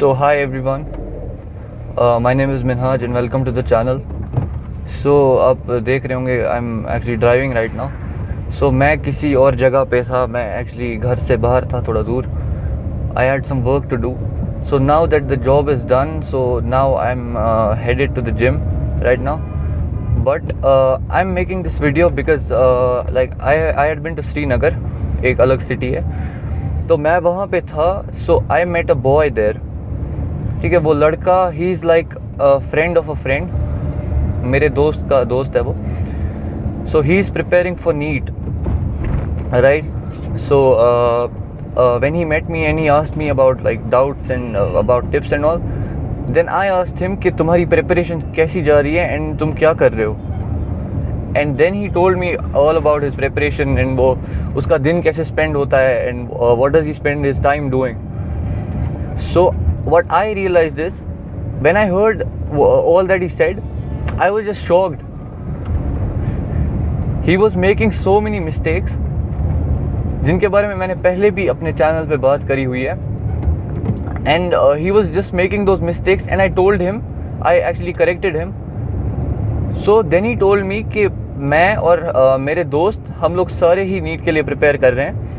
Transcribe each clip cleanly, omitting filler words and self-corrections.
So hi everyone, my name is Minhaj and welcome to the channel. So आप देख रहे होंगे I am actually driving right now. So मैं किसी और जगह पे था, मैं एक्चुअली घर से बाहर था थोड़ा दूर. I had some work to do. So now that the job is done, so now I am headed to the gym right now. But I am making this video because like I had been to Srinagar, एक अलग city है, तो मैं वहाँ पे था. So I met a boy there. ठीक है, वो लड़का he is like friend of a friend, मेरे दोस्त का दोस्त है वो. So he is preparing for NEET right. So when he met me and he asked me about like doubts and about tips and all, then I asked him कि तुम्हारी preparation कैसी जा रही है एंड तुम क्या कर रहे हो. And then he told me all about his preparation and वो उसका दिन कैसे स्पेंड होता है and what does he spend his time doing. So what I realized is, when I heard all that he said, I was just shocked. He was making so many mistakes जिनके बारे में मैंने पहले भी अपने channel पे बात करी हुई है. And he was just making those mistakes and I told him, I actually corrected him. So then he told me कि मैं और मेरे दोस्त हम लोग सारे ही नीट के लिए प्रिपेयर कर रहे हैं.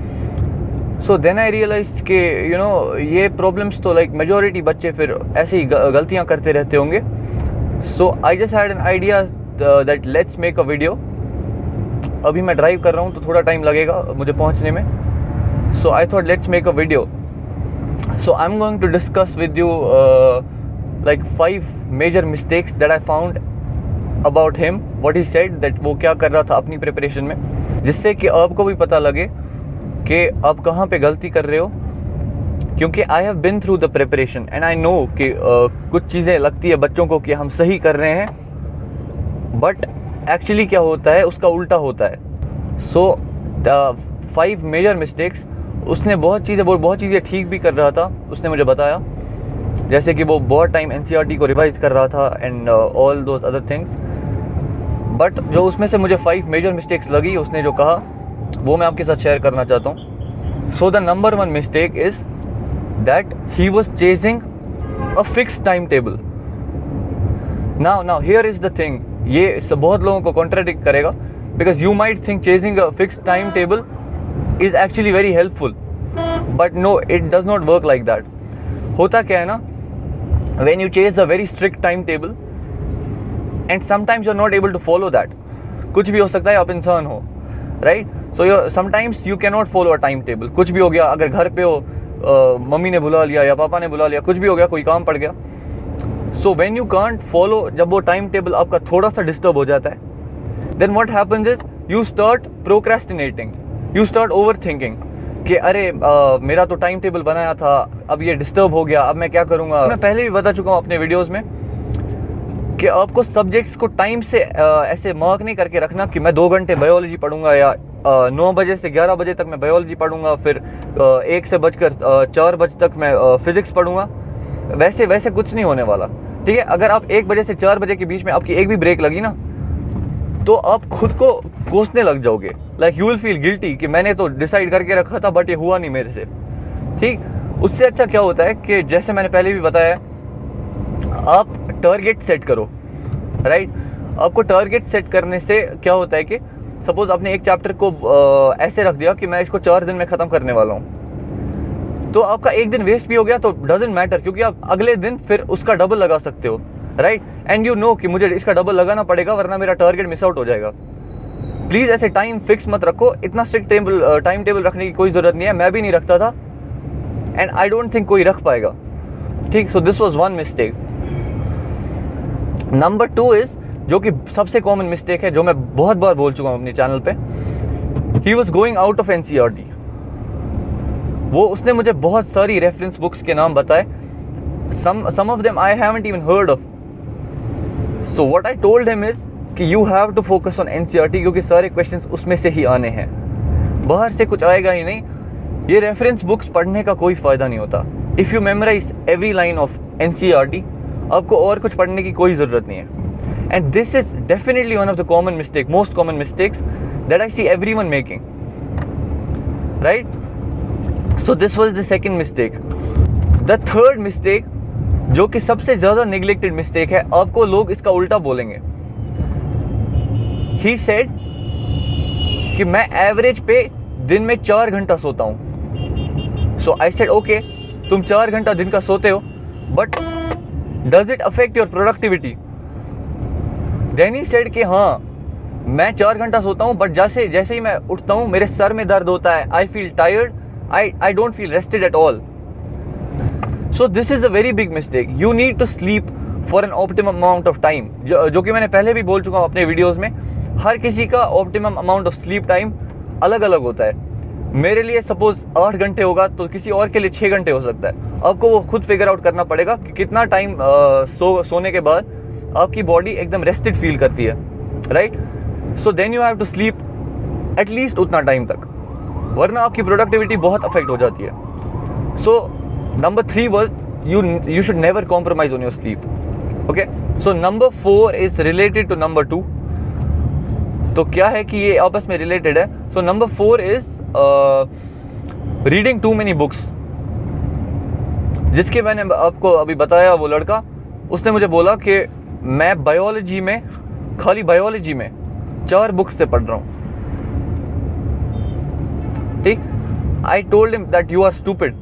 सो देन आई रियलाइज कि यू नो ये प्रॉब्लम्स तो लाइक मेजॉरिटी बच्चे फिर ऐसे ही गलतियाँ करते रहते होंगे. So I just had an idea that let's make a video. अभी मैं ड्राइव कर रहा हूँ तो थोड़ा टाइम लगेगा मुझे पहुँचने में. So I thought let's make a video. So I am going to discuss with you like 5 major mistakes that I found about him, what he said, that वो क्या कर रहा था अपनी प्रिपरेशन में, जिससे कि आपको भी पता लगे कि आप कहाँ पे गलती कर रहे हो. क्योंकि I have been through the preparation and I know कि कुछ चीज़ें लगती है बच्चों को कि हम सही कर रहे हैं, बट एक्चुअली क्या होता है उसका उल्टा होता है. सो द 5 मेजर मिस्टेक्स, उसने बहुत चीज़ें ठीक भी कर रहा था, उसने मुझे बताया, जैसे कि वो बहुत टाइम NCERT को रिवाइज कर रहा था and all those other things. But जो उसमें से मुझे 5 मेजर मिस्टेक्स लगी, उसने जो कहा वो मैं आपके साथ शेयर करना चाहता हूँ. So the number 1 mistake is that he was chasing a fix time table. Now here is the thing, ये बहुत लोगों को कॉन्ट्राडिक्ट करेगा, because you might think chasing a fix time table is actually very helpful, but no, it does not work like that. होता क्या है ना, when you chase a very strict time table and sometimes you are not able to follow that. कुछ भी हो सकता है, आप इंसान हो right. So sometimes you can not follow a time table. कुछ भी हो गया, अगर घर पे हो, मम्मी ने बुला लिया या पापा ने बुला लिया, कुछ भी हो गया, कोई काम पड़ गया. So when you can't follow, जब वो टाइम टेबल आपका थोड़ा सा डिस्टर्ब हो जाता है, then what happens is you start procrastinating, you start over thinking कि अरे मेरा तो टाइम टेबल बनाया था, अब ये डिस्टर्ब हो गया, अब मैं क्या करूँगा. मैं पहले भी बता चुका हूँ अपने वीडियोज़ में कि आपको सब्जेक्ट्स को टाइम से ऐसे मार्क नहीं करके रखना कि मैं 2 घंटे बायोलॉजी पढ़ूंगा या 9 बजे से 11 बजे तक मैं बायोलॉजी पढ़ूंगा, फिर 1 से बजकर 4 बजे तक मैं फिज़िक्स पढ़ूंगा. वैसे कुछ नहीं होने वाला. ठीक है, अगर आप 1 बजे से 4 बजे के बीच में आपकी एक भी ब्रेक लगी ना, तो आप खुद को कोसने लग जाओगे. Like you will feel guilty कि मैंने तो डिसाइड करके रखा था बट ये हुआ नहीं मेरे से. ठीक, उससे अच्छा क्या होता है कि जैसे मैंने पहले भी बताया, आप टारगेट सेट करो राइट. आपको टारगेट सेट करने से क्या होता है कि सपोज आपने एक चैप्टर को ऐसे रख दिया कि मैं इसको 4 दिन में ख़त्म करने वाला हूँ, तो आपका एक दिन वेस्ट भी हो गया तो डजेंट मैटर, क्योंकि आप अगले दिन फिर उसका डबल लगा सकते हो राइट. एंड यू नो कि मुझे इसका डबल लगाना पड़ेगा वरना मेरा टारगेट मिस आउट हो जाएगा. प्लीज़ ऐसे टाइम फिक्स मत रखो. इतना स्ट्रिक्ट टाइम टेबल रखने की कोई ज़रूरत नहीं है. मैं भी नहीं रखता था एंड आई डोंट थिंक कोई रख पाएगा. ठीक, so this was 1 mistake. Number 2 is, जो कि सबसे कॉमन मिस्टेक है, जो मैं बहुत बार बोल चुका हूँ अपने चैनल पे, he was going out of NCERT. वो उसने मुझे बहुत सारी रेफरेंस बुक्स के नाम बताए. Some of them I haven't even heard of. So what I told him is कि you have to focus on NCERT, क्योंकि सारे क्वेश्चंस उसमें से ही आने हैं, बाहर से कुछ आएगा ही नहीं. ये रेफरेंस बुक्स पढ़ने का कोई फ़ायदा नहीं होता. If you memorise every line of NCERT, आपको और कुछ पढ़ने की कोई ज़रूरत नहीं है. And this is definitely one of the most common mistakes that I see everyone making. Right? So this was the second mistake. The third mistake, जो कि सबसे ज़्यादा निगलेक्टेड मिस्टेक है, आपको लोग इसका उल्टा बोलेंगे. ही सेड कि मैं एवरेज पे दिन में 4 घंटा सोता हूँ. सो आई सेड ओके, तुम 4 घंटा दिन का सोते हो, but does it affect your productivity? Then he said कि हाँ, मैं 4 घंटा सोता हूँ, बट जैसे ही मैं उठता हूँ मेरे सर में दर्द होता है. I feel tired, I don't feel rested at all. So this is a very big mistake. You need to sleep for an optimum amount of time, जो कि मैंने पहले भी बोल चुका हूँ अपने वीडियोज़ में. हर किसी का optimum amount of sleep time अलग अलग होता है. मेरे लिए सपोज 8 घंटे होगा तो किसी और के लिए 6 घंटे हो सकता है. आपको वो खुद फिगर आउट करना पड़ेगा कि कितना टाइम सोने के बाद आपकी बॉडी एकदम रेस्टेड फील करती है, right? So then you have to sleep at least उतना टाइम तक, वरना आपकी प्रोडक्टिविटी बहुत अफेक्ट हो जाती है. So number 3 was you should never compromise on your sleep. Okay, so number 4 is related to number 2. तो क्या है कि ये आपस में रिलेटेड है. So number 4 is reading too many books. जिसके मैंने आपको अभी बताया, वो लड़का, उसने मुझे बोला कि मैं बायोलॉजी में, खाली बायोलॉजी में 4 बुक्स से पढ़ रहा हूँ. ठीक, I told him that you are stupid.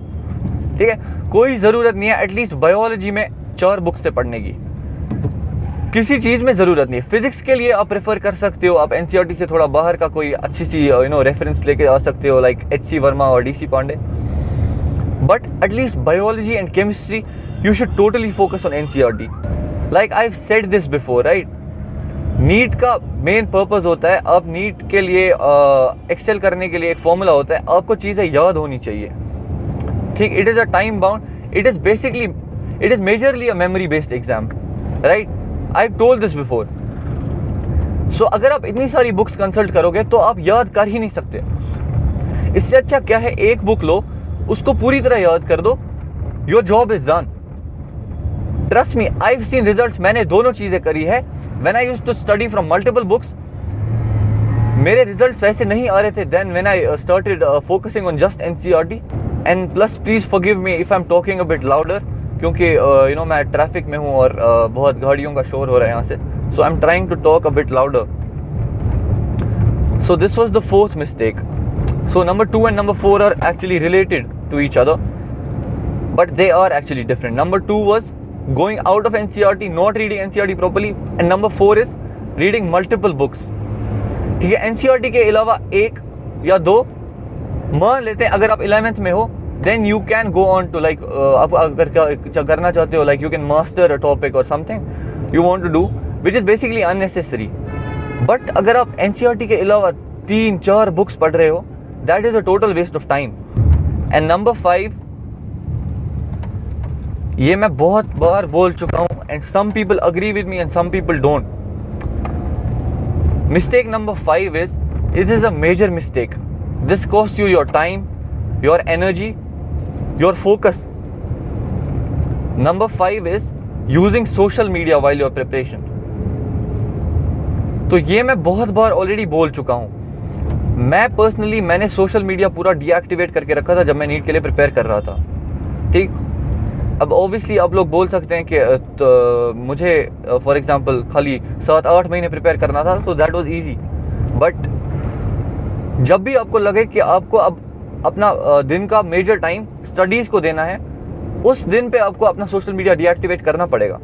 ठीक है, कोई ज़रूरत नहीं है एटलीस्ट बायोलॉजी में 4 बुक्स से पढ़ने की. किसी चीज़ में ज़रूरत नहीं है. फिजिक्स के लिए आप प्रेफर कर सकते हो, आप एनसीईआरटी से थोड़ा बाहर का कोई अच्छी सी रेफरेंस लेके आ सकते हो, लाइक HC वर्मा और DC Pandey. But at least biology and chemistry you should totally focus on NCERT. Like I have said this before, right? NEET का मेन पर्पस होता है, आप नीट के लिए एक्सेल करने के लिए एक फॉर्मूला होता है, आपको चीज़ें याद होनी चाहिए. ठीक, it is a time bound, it is majorly a memory based exam, right? I have told this before. So अगर आप इतनी सारी बुक्स कंसल्ट करोगे तो आप याद कर ही नहीं सकते. इससे अच्छा क्या है, एक बुक लो, उसको पूरी तरह याद कर दो, your job is done. Trust me, I have seen results. मैंने दोनों चीजें करी है. When I used to study from multiple books, मेरे रिजल्ट्स वैसे नहीं आ रहे थे. Then when I started focusing on just NCERT. And plus please forgive me if I am talking a bit louder, क्योंकि मैं ट्रैफिक में हूँ और बहुत गाड़ियों का शोर हो रहा है यहाँ से. So I am trying to talk a bit louder. So this was the 4th mistake. So number 2 and number 4 are actually related to each other, but they are actually different. Number 2 was going out of NCERT, not reading NCERT properly, and number 4 is reading multiple books. ठीक है, NCERT के अलावा 1 या 2 मान लेते हैं. अगर आप 11th में हो, then you can go on to like आप अगर करना चाहते हो, like you can master a topic or something you want to do, which is basically unnecessary. But अगर आप NCERT के अलावा 3-4 बुक्स पढ़ रहे हो, that is a total waste of time. And number 5, ये मैं बहुत बार बोल चुका हूँ, and some people agree with me and some people don't. Mistake number 5 is, it is a major mistake. This costs you your time, your energy, your focus. Number 5 is using social media while your preparation. तो ये मैं बहुत बार already बोल चुका हूँ. मैं personally मैंने social media पूरा डीएक्टिवेट करके रखा था जब मैं नीट के लिए प्रिपेयर कर रहा था. ठीक, अब ऑब्वियसली आप लोग बोल सकते हैं कि तो मुझे फॉर एग्जांपल खाली 7-8 महीने प्रिपेयर करना था, तो दैट वाज इजी. बट जब भी आपको लगे कि आपको अब अपना दिन का मेजर टाइम स्टडीज को देना है, उस दिन पे आपको अपना सोशल मीडिया डीएक्टिवेट करना पड़ेगा.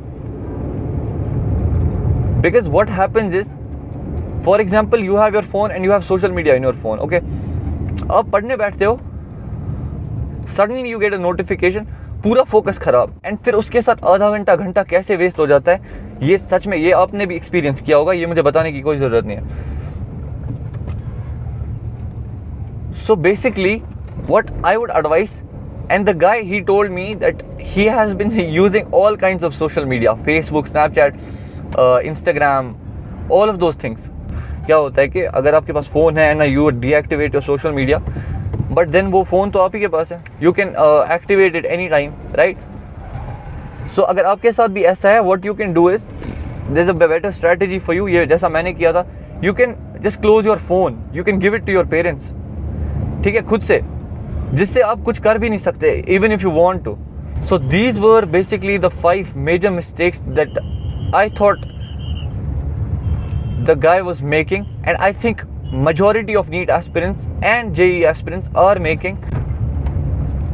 Because what happens is, for example you have your phone and you have social media in your phone. Okay, आप पढ़ने बैठते हो, suddenly you get a notification, पूरा फोकस खराब, एंड फिर उसके साथ आधा घंटा कैसे वेस्ट हो जाता है. ये सच में, ये आपने भी एक्सपीरियंस किया होगा, ये मुझे बताने की कोई जरूरत नहीं है. So basically, what I would advise, and the guy, he told me that he has been using all kinds of social media, Facebook, Snapchat, Instagram, all of those things. क्या होता है कि अगर आपके पास फ़ोन है ना, you deactivate your social media, but then वो phone तो आप ही के पास है, you can activate it any time, right? So अगर आपके साथ भी ऐसा है, what you can do is, there's a better strategy for you. ये जैसा मैंने किया था, you can just close your phone, you can give it to your parents. ठीक है, खुद से, जिससे आप कुछ कर भी नहीं सकते, even if you want to. So these were basically the 5 major mistakes that I thought the guy was making, and I think majority of NEET aspirants and JEE aspirants are making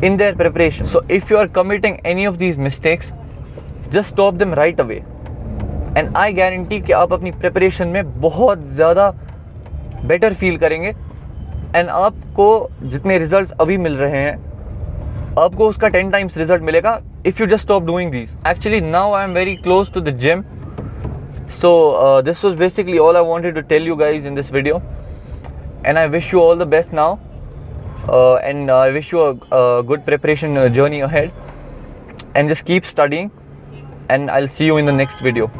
in their preparation. So if you are committing any of these mistakes, just stop them right away, and I guarantee कि आप अपनी preparation में बहुत ज़्यादा better feel करेंगे, and आपको जितने results अभी मिल रहे हैं आपको उसका 10 times result मिलेगा if you just stop doing these. Actually now I am very close to the gym, so this was basically all I wanted to tell you guys in this video, and I wish you all the best now, and I wish you a good preparation journey ahead, and just keep studying, and I'll see you in the next video.